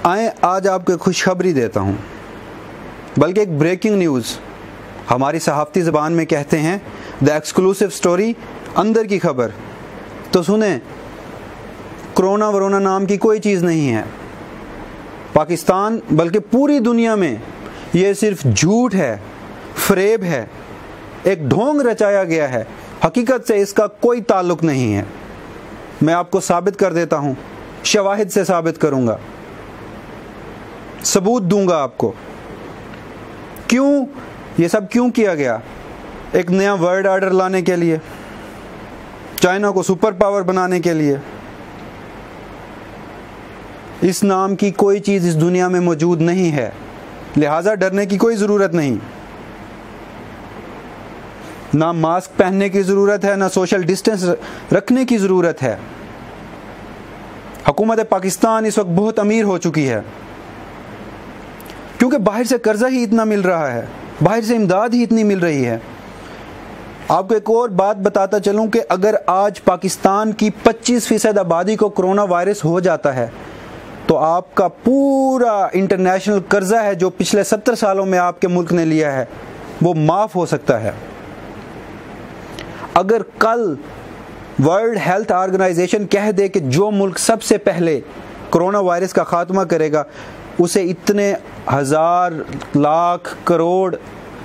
آئیں آج آپ کو خوشخبری دیتا ہوں، بلکہ ایک بریکنگ نیوز، ہماری صحافتی زبان میں کہتے ہیں دا ایکسکلوسیو سٹوری، اندر کی خبر۔ تو سنیں، کرونا ورونا نام کی کوئی چیز نہیں ہے پاکستان، بلکہ پوری دنیا میں یہ صرف جھوٹ ہے، فریب ہے، ایک ڈھونگ رچایا گیا ہے، حقیقت سے اس کا کوئی تعلق نہیں ہے۔ میں آپ کو ثابت کر دیتا ہوں، شواہد سے ثابت کروں گا، ثبوت دوں گا آپ کو۔ کیوں یہ سب کیوں کیا گیا؟ ایک نیا ورلڈ آرڈر لانے کے لیے، چائنا کو سپر پاور بنانے کے لیے۔ اس نام کی کوئی چیز اس دنیا میں موجود نہیں ہے، لہٰذا ڈرنے کی کوئی ضرورت نہیں۔ نہ ماسک پہننے کی ضرورت ہے، نہ سوشل ڈسٹینس رکھنے کی ضرورت ہے۔ حکومت پاکستان اس وقت بہت امیر ہو چکی ہے، کیونکہ باہر سے قرضہ ہی اتنا مل رہا ہے، باہر سے امداد ہی اتنی مل رہی ہے۔ آپ کو ایک اور بات بتاتا چلوں کہ اگر آج پاکستان کی 25% آبادی کو کرونا وائرس ہو جاتا ہے تو آپ کا پورا انٹرنیشنل قرضہ ہے جو پچھلے 70 سالوں میں آپ کے ملک نے لیا ہے، وہ معاف ہو سکتا ہے۔ اگر کل ورلڈ ہیلتھ آرگنائزیشن کہہ دے کہ جو ملک سب سے پہلے کرونا وائرس کا خاتمہ کرے گا اسے اتنے ہزار، لاکھ، کروڑ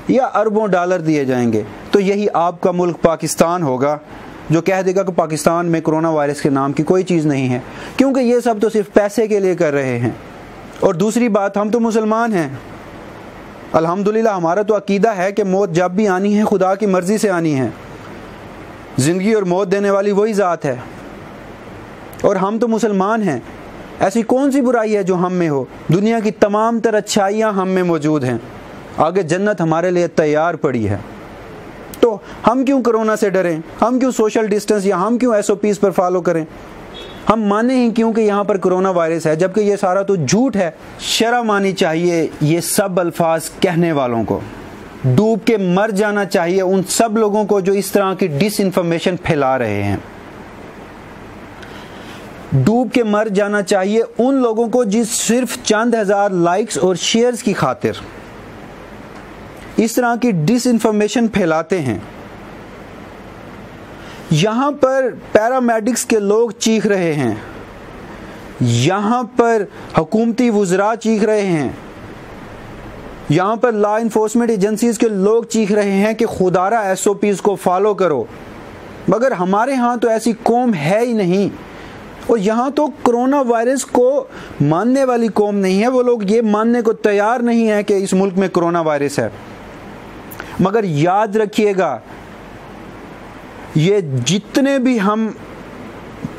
یا اربوں ڈالر دیے جائیں گے، تو یہی آپ کا ملک پاکستان ہوگا جو کہہ دے گا کہ پاکستان میں کرونا وائرس کے نام کی کوئی چیز نہیں ہے، کیونکہ یہ سب تو صرف پیسے کے لیے کر رہے ہیں۔ اور دوسری بات، ہم تو مسلمان ہیں، الحمدللہ ہمارا تو عقیدہ ہے کہ موت جب بھی آنی ہے خدا کی مرضی سے آنی ہے، زندگی اور موت دینے والی وہی ذات ہے، اور ہم تو مسلمان ہیں۔ ایسی کون سی برائی ہے جو ہم میں ہو؟ دنیا کی تمام تر اچھائیاں ہم میں موجود ہیں، آگے جنت ہمارے لیے تیار پڑی ہے۔ تو ہم کیوں کرونا سے ڈریں؟ ہم کیوں سوشل ڈسٹینس یا ہم کیوں SOPs پر فالو کریں؟ ہم مانیں ہی کیوں کہ یہاں پر کرونا وائرس ہے، جبکہ یہ سارا تو جھوٹ ہے۔ شرم آنی چاہیے یہ سب الفاظ کہنے والوں کو، ڈوب کے مر جانا چاہیے ان سب لوگوں کو جو اس طرح کی ڈس انفارمیشن پھیلا رہے ہیں، ڈوب کے مر جانا چاہیے ان لوگوں کو جس صرف چند ہزار لائکس اور شیئرز کی خاطر اس طرح کی ڈس انفارمیشن پھیلاتے ہیں۔ یہاں پر پیرامیڈکس کے لوگ چیخ رہے ہیں، یہاں پر حکومتی وزراء چیخ رہے ہیں، یہاں پر لا انفورسمنٹ ایجنسیز کے لوگ چیخ رہے ہیں کہ خدارہ SOPs کو فالو کرو، مگر ہمارے ہاں تو ایسی قوم ہے ہی نہیں، اور یہاں تو کرونا وائرس کو ماننے والی قوم نہیں ہے، وہ لوگ یہ ماننے کو تیار نہیں ہے کہ اس ملک میں کرونا وائرس ہے۔ مگر یاد رکھیے گا، یہ جتنے بھی ہم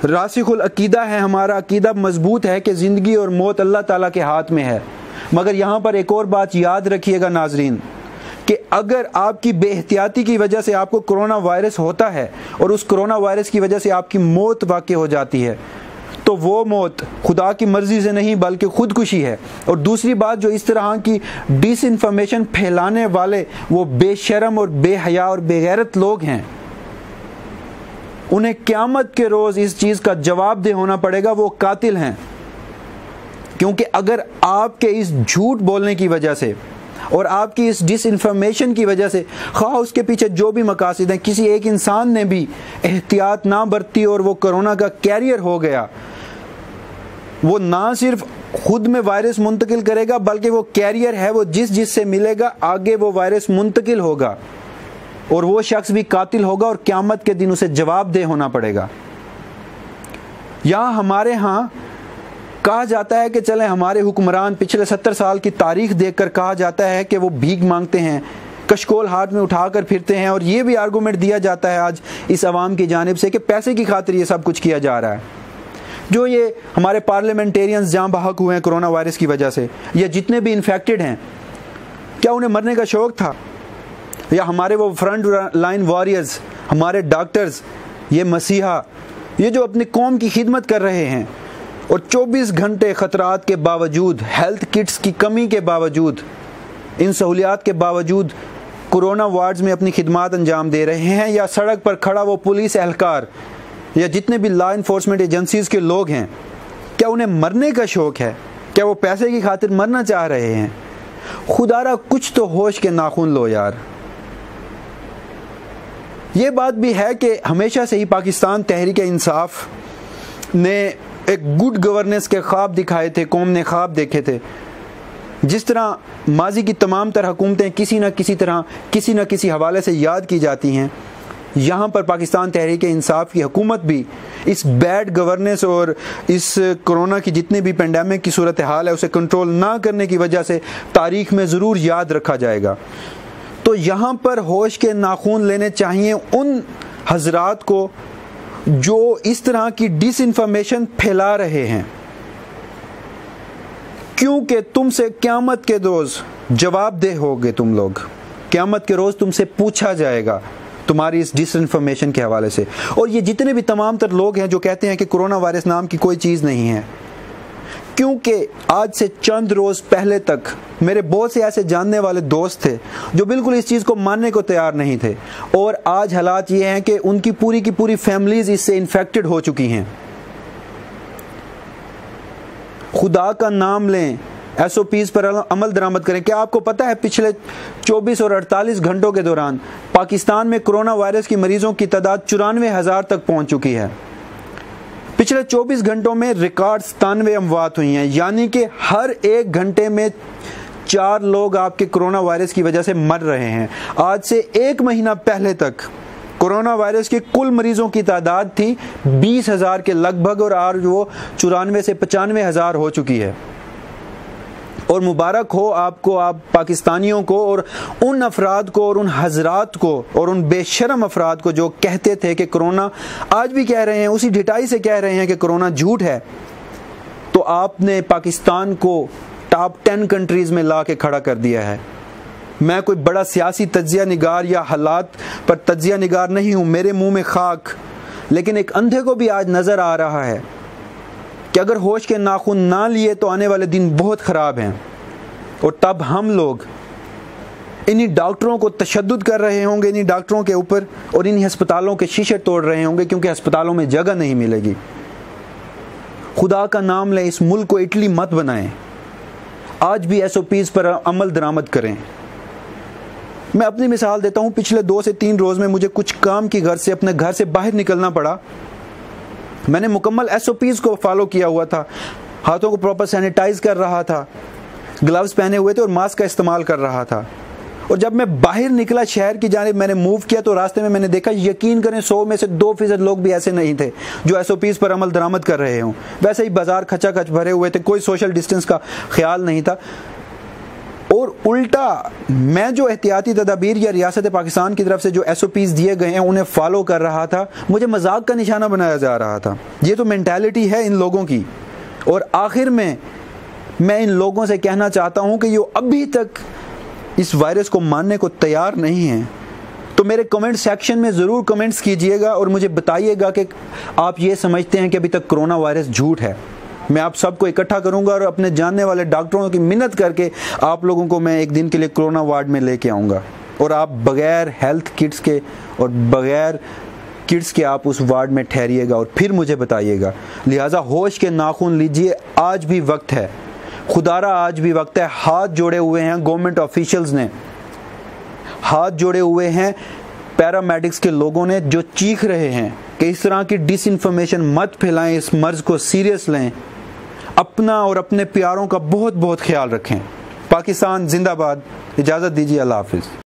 راسخ العقیدہ ہے، ہمارا عقیدہ مضبوط ہے کہ زندگی اور موت اللہ تعالیٰ کے ہاتھ میں ہے، مگر یہاں پر ایک اور بات یاد رکھیے گا ناظرین، کہ اگر آپ کی بے احتیاطی کی وجہ سے آپ کو کرونا وائرس ہوتا ہے اور اس کرونا وائرس کی وجہ سے آپ کی موت واقع ہو جاتی ہے تو وہ موت خدا کی مرضی سے نہیں بلکہ خودکشی ہے۔ اور دوسری بات، جو اس طرح کی ڈس انفارمیشن پھیلانے والے وہ بے شرم اور بے حیا اور بے غیرت لوگ ہیں، انہیں قیامت کے روز اس چیز کا جواب دہ ہونا پڑے گا، وہ قاتل ہیں۔ کیونکہ اگر آپ کے اس جھوٹ بولنے کی وجہ سے اور آپ کی اس ڈس انفارمیشن کی وجہ سے، خواہ اس کے پیچھے جو بھی مقاصد ہیں، کسی ایک انسان نے بھی احتیاط نہ برتی اور وہ کرونا کا کیریئر ہو گیا، وہ نہ صرف خود میں وائرس منتقل کرے گا بلکہ وہ کیریئر ہے، وہ جس سے ملے گا آگے وہ وائرس منتقل ہوگا، اور وہ شخص بھی قاتل ہوگا اور قیامت کے دن اسے جواب دہ ہونا پڑے گا۔ یہاں ہمارے ہاں کہا جاتا ہے کہ چلیں ہمارے حکمران پچھلے 70 سال کی تاریخ دیکھ کر کہا جاتا ہے کہ وہ بھیک مانگتے ہیں، کشکول ہاتھ میں اٹھا کر پھرتے ہیں، اور یہ بھی آرگومنٹ دیا جاتا ہے آج اس عوام کی جانب سے کہ پیسے کی خاطر یہ سب کچھ کیا جا رہا ہے۔ جو یہ ہمارے پارلیمنٹیرینز جاں بحق ہوئے ہیں کرونا وائرس کی وجہ سے، یا جتنے بھی انفیکٹڈ ہیں، کیا انہیں مرنے کا شوق تھا؟ یا ہمارے وہ فرنٹ لائن واریئرز، ہمارے ڈاکٹرز، یہ مسیحا، یہ جو اپنی قوم کی خدمت کر رہے ہیں اور 24 گھنٹے خطرات کے باوجود، ہیلتھ کٹس کی کمی کے باوجود، ان سہولیات کے باوجود کرونا وارڈز میں اپنی خدمات انجام دے رہے ہیں، یا سڑک پر کھڑا وہ پولیس اہلکار یا جتنے بھی لا انفورسمنٹ ایجنسیز کے لوگ ہیں، کیا انہیں مرنے کا شوق ہے؟ کیا وہ پیسے کی خاطر مرنا چاہ رہے ہیں؟ خدا را کچھ تو ہوش کے ناخن لو یار۔ یہ بات بھی ہے کہ ہمیشہ سے ہی پاکستان تحریک انصاف نے ایک گڈ گورننس کے خواب دکھائے تھے، قوم نے خواب دیکھے تھے۔ جس طرح ماضی کی تمام تر حکومتیں کسی نہ کسی طرح کسی نہ کسی حوالے سے یاد کی جاتی ہیں، یہاں پر پاکستان تحریک انصاف کی حکومت بھی اس بیڈ گورننس اور اس کرونا کی جتنے بھی پینڈیمک کی صورتحال ہے اسے کنٹرول نہ کرنے کی وجہ سے تاریخ میں ضرور یاد رکھا جائے گا۔ تو یہاں پر ہوش کے ناخن لینے چاہیے ان حضرات کو جو اس طرح کی ڈس انفارمیشن پھیلا رہے ہیں، کیونکہ تم سے قیامت کے روز جواب دہ ہوگے تم لوگ۔ قیامت کے روز تم سے پوچھا جائے گا تمہاری اس ڈس انفارمیشن کے حوالے سے۔ اور یہ جتنے بھی تمام تر لوگ ہیں جو کہتے ہیں کہ کرونا وائرس نام کی کوئی چیز نہیں ہے، کیونکہ آج سے چند روز پہلے تک میرے بہت سے ایسے جاننے والے دوست تھے جو بالکل اس چیز کو ماننے کو تیار نہیں تھے، اور آج حالات یہ ہیں کہ ان کی پوری فیملیز اس سے انفیکٹڈ ہو چکی ہیں۔ خدا کا نام لیں، ایس او پیز پر عمل درآمد کریں۔ کیا آپ کو پتہ ہے پچھلے 24 اور 48 گھنٹوں کے دوران پاکستان میں کرونا وائرس کی مریضوں کی تعداد 94,000 تک پہنچ چکی ہے؟ پچھلے 24 گھنٹوں میں ریکارڈ 97 اموات ہوئی ہیں، یعنی کہ ہر ایک گھنٹے میں 4 لوگ آپ کے کرونا وائرس کی وجہ سے مر رہے ہیں۔ آج سے ایک مہینہ پہلے تک کرونا وائرس کے کل مریضوں کی تعداد تھی 20,000 کے لگ بھگ، اور آج وہ 94 سے 95,000 ہو چکی ہے۔ اور مبارک ہو آپ کو، آپ پاکستانیوں کو، اور ان افراد کو اور ان حضرات کو اور ان بے شرم افراد کو جو کہتے تھے کہ کرونا، آج بھی کہہ رہے ہیں، اسی ڈٹائی سے کہہ رہے ہیں کہ کرونا جھوٹ ہے۔ تو آپ نے پاکستان کو ٹاپ 10 کنٹریز میں لا کے کھڑا کر دیا ہے۔ میں کوئی بڑا سیاسی تجزیہ نگار یا حالات پر تجزیہ نگار نہیں ہوں، میرے منہ میں خاک، لیکن ایک اندھے کو بھی آج نظر آ رہا ہے کہ اگر ہوش کے ناخن نہ لیے تو آنے والے دن بہت خراب ہیں، اور تب ہم لوگ انہی ڈاکٹروں کو تشدد کر رہے ہوں گے، انہی ڈاکٹروں کے اوپر، اور انہی ہسپتالوں کے شیشے توڑ رہے ہوں گے کیونکہ ہسپتالوں میں جگہ نہیں ملے گی۔ خدا کا نام لیں، اس ملک کو اٹلی مت بنائیں، آج بھی ایس او پیز پر عمل درآمد کریں۔ میں اپنی مثال دیتا ہوں، پچھلے 2 سے 3 روز میں مجھے کچھ کام کی غرض سے اپنے گھر سے باہر نکلنا پڑا۔ میں نے مکمل ایس او پیز کو فالو کیا ہوا تھا، ہاتھوں کو پراپر سینیٹائز کر رہا تھا، گلوز پہنے ہوئے تھے اور ماسک کا استعمال کر رہا تھا۔ اور جب میں باہر نکلا شہر کی جانب میں نے موو کیا تو راستے میں نے دیکھا، یقین کریں 100 میں سے 2% لوگ بھی ایسے نہیں تھے جو ایس او پیز پر عمل درآمد کر رہے ہوں۔ ویسے ہی بازار کھچا کھچ بھرے ہوئے تھے، کوئی سوشل ڈسٹینس کا خیال نہیں تھا۔ اور الٹا میں جو احتیاطی تدابیر یا ریاست پاکستان کی طرف سے جو ایس او پیز دیے گئے ہیں انہیں فالو کر رہا تھا، مجھے مذاق کا نشانہ بنایا جا رہا تھا۔ یہ تو مینٹیلٹی ہے ان لوگوں کی۔ اور آخر میں ان لوگوں سے کہنا چاہتا ہوں کہ یہ ابھی تک اس وائرس کو ماننے کو تیار نہیں ہیں، تو میرے کمنٹ سیکشن میں ضرور کمنٹس کیجئے گا اور مجھے بتائیے گا کہ آپ یہ سمجھتے ہیں کہ ابھی تک کرونا وائرس جھوٹ ہے۔ میں آپ سب کو اکٹھا کروں گا اور اپنے جاننے والے ڈاکٹروں کی منت کر کے آپ لوگوں کو میں ایک دن کے لیے کرونا وارڈ میں لے کے آؤں گا، اور آپ بغیر ہیلتھ کٹس کے اور بغیر کٹس کے آپ اس وارڈ میں ٹھہریے گا اور پھر مجھے بتائیے گا۔ لہٰذا ہوش کے ناخن لیجئے، آج بھی وقت ہے، خدا را آج بھی وقت ہے۔ ہاتھ جوڑے ہوئے ہیں گورنمنٹ آفیشلز نے، ہاتھ جوڑے ہوئے ہیں پیرامیڈکس کے لوگوں نے جو چیخ رہے ہیں کہ اس طرح کی ڈس انفارمیشن مت پھیلائیں، اس مرض کو سیریس لیں، اپنا اور اپنے پیاروں کا بہت بہت خیال رکھیں۔ پاکستان زندہ باد۔ اجازت دیجیے، اللہ حافظ۔